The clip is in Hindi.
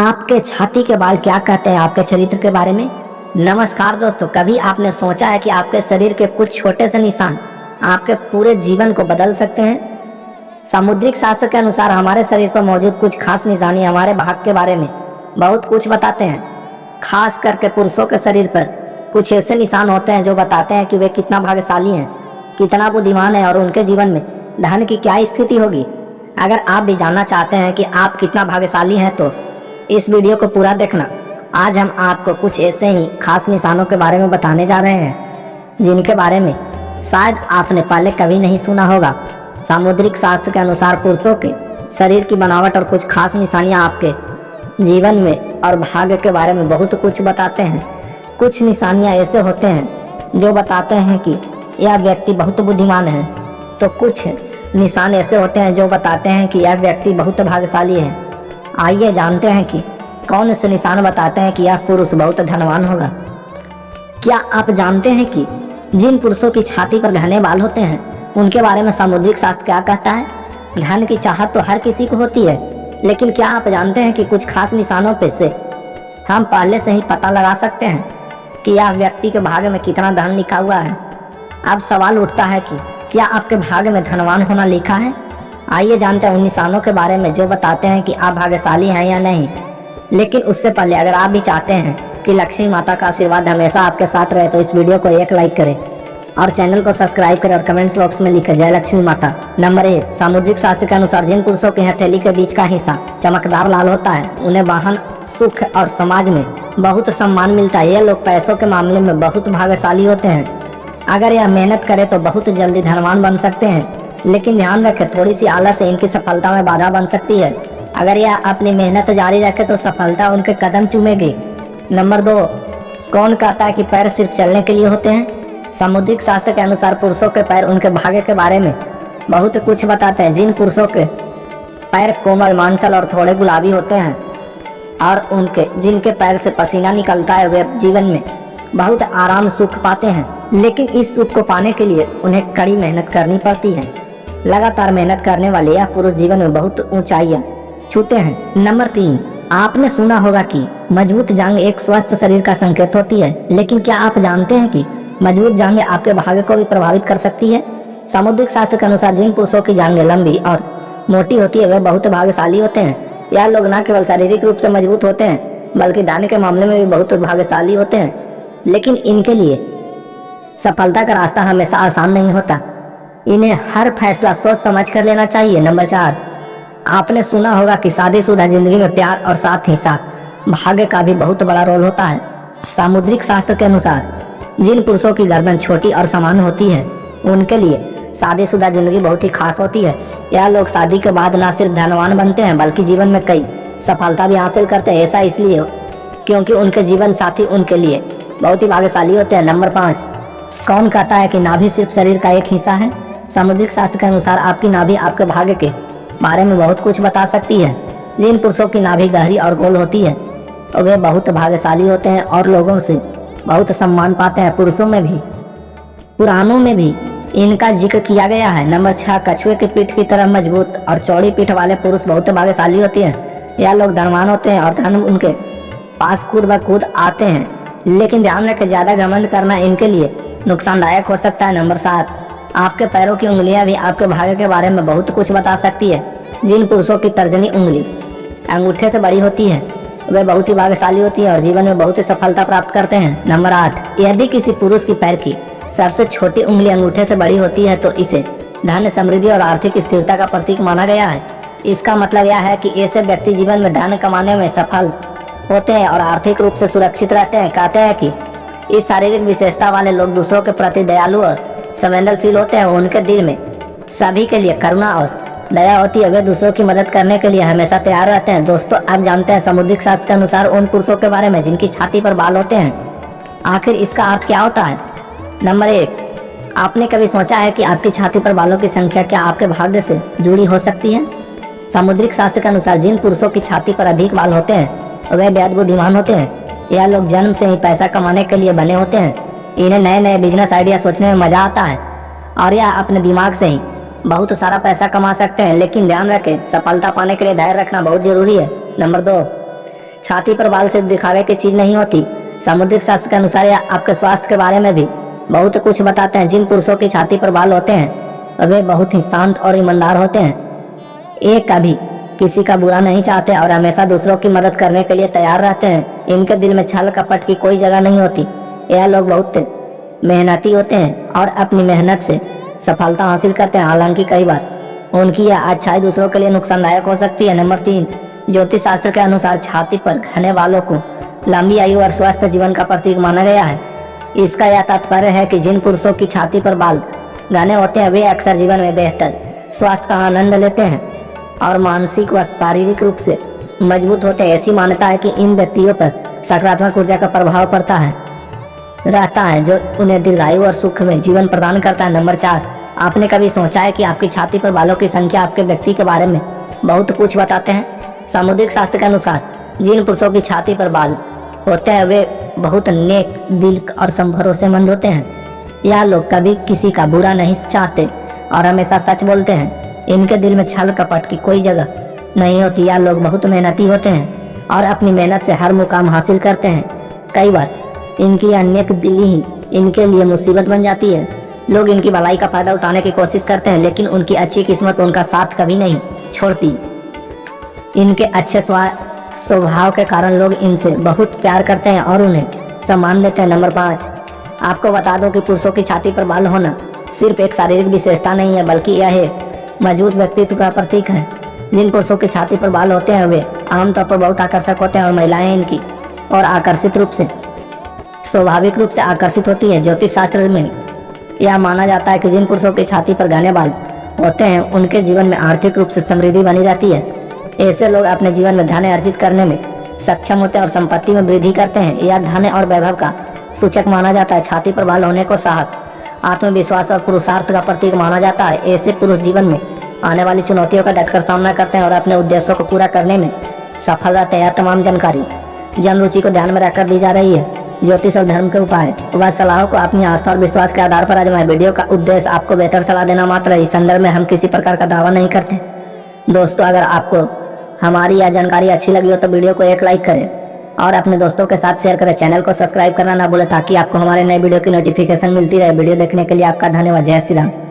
आपके छाती के बाल क्या कहते हैं आपके चरित्र के बारे में। नमस्कार दोस्तों, कभी आपने सोचा है कि आपके शरीर के कुछ छोटे से निशान आपके पूरे जीवन को बदल सकते हैं। सामुद्रिक शास्त्र के अनुसार हमारे शरीर पर मौजूद कुछ खास निशानी हमारे भाग्य के बारे में बहुत कुछ बताते हैं। खास करके पुरुषों के शरीर पर कुछ ऐसे निशान होते हैं जो बताते हैं कि वे कितना भाग्यशाली हैं, कितना बुद्धिमान है और उनके जीवन में धन की क्या स्थिति होगी। अगर आप भी जानना चाहते हैं कि आप कितना भाग्यशाली हैं तो इस वीडियो को पूरा देखना। आज हम आपको कुछ ऐसे ही खास निशानों के बारे में बताने जा रहे हैं जिनके बारे में शायद आपने पहले कभी नहीं सुना होगा। सामुद्रिक शास्त्र के अनुसार पुरुषों के शरीर की बनावट और कुछ खास निशानियां आपके जीवन में और भाग्य के बारे में बहुत कुछ बताते हैं। कुछ निशानियां ऐसे होते हैं जो बताते हैं कि यह व्यक्ति बहुत बुद्धिमान है, तो कुछ निशान ऐसे होते हैं जो बताते हैं कि यह व्यक्ति बहुत भाग्यशाली है। आइए जानते हैं कि कौन से निशान बताते हैं कि यह पुरुष बहुत धनवान होगा। क्या आप जानते हैं कि जिन पुरुषों की छाती पर घने बाल होते हैं उनके बारे में सामुद्रिक शास्त्र क्या कहता है। धन की चाहत तो हर किसी को होती है, लेकिन क्या आप जानते हैं कि कुछ खास निशानों पे से हम पहले से ही पता लगा सकते हैं कि यह व्यक्ति के भाग्य में कितना धन लिखा हुआ है। अब सवाल उठता है कि क्या आपके भाग्य में धनवान होना लिखा है। आइए जानते हैं उन निशानों के बारे में जो बताते हैं कि आप भाग्यशाली हैं या नहीं। लेकिन उससे पहले अगर आप भी चाहते हैं कि लक्ष्मी माता का आशीर्वाद हमेशा आपके साथ रहे तो इस वीडियो को एक लाइक करें और चैनल को सब्सक्राइब करें और कमेंट्स बॉक्स में लिखें जय लक्ष्मी माता। नंबर 1, सामुद्रिक शास्त्र के अनुसार जिन पुरुषों की हथेली के बीच का हिस्सा चमकदार लाल होता है उन्हें वाहन, सुख और समाज में बहुत सम्मान मिलता है। ये लोग पैसों के मामले में बहुत भाग्यशाली होते हैं। अगर यह मेहनत करे तो बहुत जल्दी धनवान बन सकते हैं, लेकिन ध्यान रखें थोड़ी सी आलस से इनकी सफलता में बाधा बन सकती है। अगर यह अपनी मेहनत जारी रखे तो सफलता उनके कदम चूमेगी। नंबर 2, कौन कहता है कि पैर सिर्फ चलने के लिए होते हैं। सामुद्रिक शास्त्र के अनुसार पुरुषों के पैर उनके भाग्य के बारे में बहुत कुछ बताते हैं। जिन पुरुषों के पैर कोमल, मांसल और थोड़े गुलाबी होते हैं और जिनके पैर से पसीना निकलता है वे जीवन में बहुत आराम सुख पाते हैं, लेकिन इस सुख को पाने के लिए उन्हें कड़ी मेहनत करनी पड़ती है। लगातार मेहनत करने वाले यह पुरुष जीवन में बहुत ऊंचाइयां छूते हैं। नंबर 3, आपने सुना होगा कि मजबूत जांघ एक स्वस्थ शरीर का संकेत होती है, लेकिन क्या आप जानते हैं कि मजबूत जांघें आपके भाग्य को भी प्रभावित कर सकती है। सामुद्रिक शास्त्र के अनुसार जिन पुरुषों की जांघें लंबी और मोटी होती है वे बहुत भाग्यशाली होते हैं। यह लोग न केवल शारीरिक रूप से मजबूत होते हैं बल्कि धन के मामले में भी बहुत भाग्यशाली होते हैं, लेकिन इनके लिए सफलता का रास्ता हमेशा आसान नहीं होता। इन्हें हर फैसला सोच समझ कर लेना चाहिए। नंबर 4, आपने सुना होगा कि शादीशुदा जिंदगी में प्यार और साथ ही साथ भाग्य का भी बहुत बड़ा रोल होता है। सामुद्रिक शास्त्र के अनुसार जिन पुरुषों की गर्दन छोटी और समान होती है उनके लिए शादीशुदा जिंदगी बहुत ही खास होती है। यह लोग शादी के बाद न सिर्फ धनवान बनते हैं बल्कि जीवन में कई सफलता भी हासिल करते हैं। ऐसा इसलिए क्योंकि उनके जीवन साथी उनके लिए बहुत ही भाग्यशाली होते हैं। नंबर 5, कौन कहता है कि नाभि सिर्फ शरीर का एक हिस्सा है। सामुद्रिक शास्त्र के अनुसार आपकी नाभि आपके भाग्य के बारे में बहुत कुछ बता सकती है। जिन पुरुषों की नाभि गहरी और गोल होती है तो वे बहुत भाग्यशाली होते हैं और लोगों से बहुत सम्मान पाते हैं। पुरुषों में भी पुराणों में भी इनका जिक्र किया गया है। नंबर 6, कछुए की पीठ की तरह मजबूत और चौड़ी पीठ वाले पुरुष बहुत भाग्यशाली होते हैं। यह लोग धनवान होते हैं और धन उनके पास खुद ब खुद आते हैं, लेकिन ध्यान रखें ज्यादा घमंड करना इनके लिए नुकसानदायक हो सकता है। नंबर 7, आपके पैरों की उंगलियां भी आपके भाग्य के बारे में बहुत कुछ बता सकती है। जिन पुरुषों की तर्जनी उंगली अंगूठे से बड़ी होती है वे बहुत ही भाग्यशाली होती है और जीवन में बहुत ही सफलता प्राप्त करते हैं। नंबर 8, यदि किसी पुरुष की पैर की सबसे छोटी उंगली अंगूठे से बड़ी होती है तो इसे धन, समृद्धि और आर्थिक स्थिरता का प्रतीक माना गया है। इसका मतलब यह है कि ऐसे व्यक्ति जीवन में धन कमाने में सफल होते हैं और आर्थिक रूप से सुरक्षित रहते हैं। कहते हैं कि इस शारीरिक विशेषता वाले लोग दूसरों के प्रति दयालु और संवेदनशील होते हैं। उनके दिल में सभी के लिए करुणा और दया होती है। वे दूसरों की मदद करने के लिए हमेशा तैयार रहते हैं। दोस्तों, आप जानते हैं सामुद्रिक शास्त्र के अनुसार उन पुरुषों के बारे में जिनकी छाती पर बाल होते हैं आखिर इसका अर्थ क्या होता है। नंबर 1, आपने कभी सोचा है कि आपकी छाती पर बालों की संख्या क्या आपके भाग्य से जुड़ी हो सकती है। सामुद्रिक शास्त्र के अनुसार जिन पुरुषों की छाती पर अधिक बाल होते हैं वे बेहद बुद्धिमान होते हैं। यह लोग जन्म से ही पैसा कमाने के लिए बने होते हैं। इन्हें नए नए बिजनेस आइडिया सोचने में मजा आता है और यह अपने दिमाग से ही बहुत सारा पैसा कमा सकते हैं, लेकिन ध्यान रखें सफलता पाने के लिए धैर्य रखना बहुत जरूरी है। नंबर 2, छाती पर बाल सिर्फ दिखावे की चीज नहीं होती। सामुद्रिक शास्त्र के अनुसार यह आपके स्वास्थ्य के बारे में भी बहुत कुछ बताते हैं। जिन पुरुषों की छाती पर बाल होते हैं वे बहुत ही शांत और ईमानदार होते हैं। ये कभी किसी का बुरा नहीं चाहते और हमेशा दूसरों की मदद करने के लिए तैयार रहते हैं। इनके दिल में छल कपट की कोई जगह नहीं होती। यह लोग बहुत मेहनती होते हैं और अपनी मेहनत से सफलता हासिल करते हैं। हालांकि कई बार उनकी यह अच्छाई दूसरों के लिए नुकसानदायक हो सकती है। नंबर 3, ज्योतिष शास्त्र के अनुसार छाती पर घने बालों को लंबी आयु और स्वस्थ जीवन का प्रतीक माना गया है। इसका यह तात्पर्य है कि जिन पुरुषों की छाती पर बाल घने होते हैं वे अक्सर जीवन में बेहतर स्वास्थ्य का आनंद लेते हैं और मानसिक व शारीरिक रूप से मजबूत होते हैं। ऐसी मान्यता है कि इन व्यक्तियों पर सकारात्मक ऊर्जा का प्रभाव पड़ता है रहता है जो उन्हें दीर्घायु और सुख में जीवन प्रदान करता है। नंबर 4, आपने कभी सोचा है कि आपकी छाती पर बालों की संख्या आपके व्यक्ति के बारे में बहुत कुछ बताते हैं। सामुद्रिक शास्त्र के अनुसार जिन पुरुषों की छाती पर बाल होते हैं वे बहुत नेक दिल और भरोसेमंद होते हैं। यह लोग कभी किसी का बुरा नहीं चाहते और हमेशा सच बोलते हैं। इनके दिल में छल कपट की कोई जगह नहीं होती। यह लोग बहुत मेहनती होते हैं और अपनी मेहनत से हर मुकाम हासिल करते हैं। कई बार इनकी अनेक दिल ही इनके लिए मुसीबत बन जाती है। लोग इनकी भलाई का फायदा उठाने की कोशिश करते हैं लेकिन उनकी अच्छी किस्मत उनका साथ कभी नहीं छोड़ती। इनके अच्छे स्वभाव के कारण लोग इनसे बहुत प्यार करते हैं और उन्हें सम्मान देते हैं। नंबर 5, आपको बता दो कि पुरुषों की छाती पर बाल होना सिर्फ एक शारीरिक विशेषता नहीं है बल्कि यह एक मजबूत व्यक्तित्व का प्रतीक है। जिन पुरुषों की छाती पर बाल होते हैं वे आमतौर पर बहुत आकर्षक होते हैं और महिलाएं इनकी और स्वाभाविक रूप से आकर्षित होती है। ज्योतिष शास्त्र में यह माना जाता है कि जिन पुरुषों की छाती पर घने बाल होते हैं उनके जीवन में आर्थिक रूप से समृद्धि बनी रहती है। ऐसे लोग अपने जीवन में धन अर्जित करने में सक्षम होते हैं और संपत्ति में वृद्धि करते हैं। यह धन और वैभव का सूचक माना जाता है। छाती पर बाल होने को साहस, आत्मविश्वास और पुरुषार्थ का प्रतीक माना जाता है। ऐसे पुरुष जीवन में आने वाली चुनौतियों का डटकर सामना करते हैं और अपने उद्देश्यों को पूरा करने में सफल रहते हैं। यह तमाम जानकारी जन रुचि को ध्यान में रखकर दी जा रही है। ज्योतिष और धर्म के उपाय व सलाहों को अपनी आस्था और विश्वास के आधार पर आजमाएं। वीडियो का उद्देश्य आपको बेहतर सलाह देना मात्र है। इस संदर्भ में हम किसी प्रकार का दावा नहीं करते। दोस्तों, अगर आपको हमारी यह जानकारी अच्छी लगी हो तो वीडियो को एक लाइक करें और अपने दोस्तों के साथ शेयर करें। चैनल को सब्सक्राइब करना ना भूलें ताकि आपको हमारे नए वीडियो की नोटिफिकेशन मिलती रहे। वीडियो देखने के लिए आपका धन्यवाद। जय श्री राम।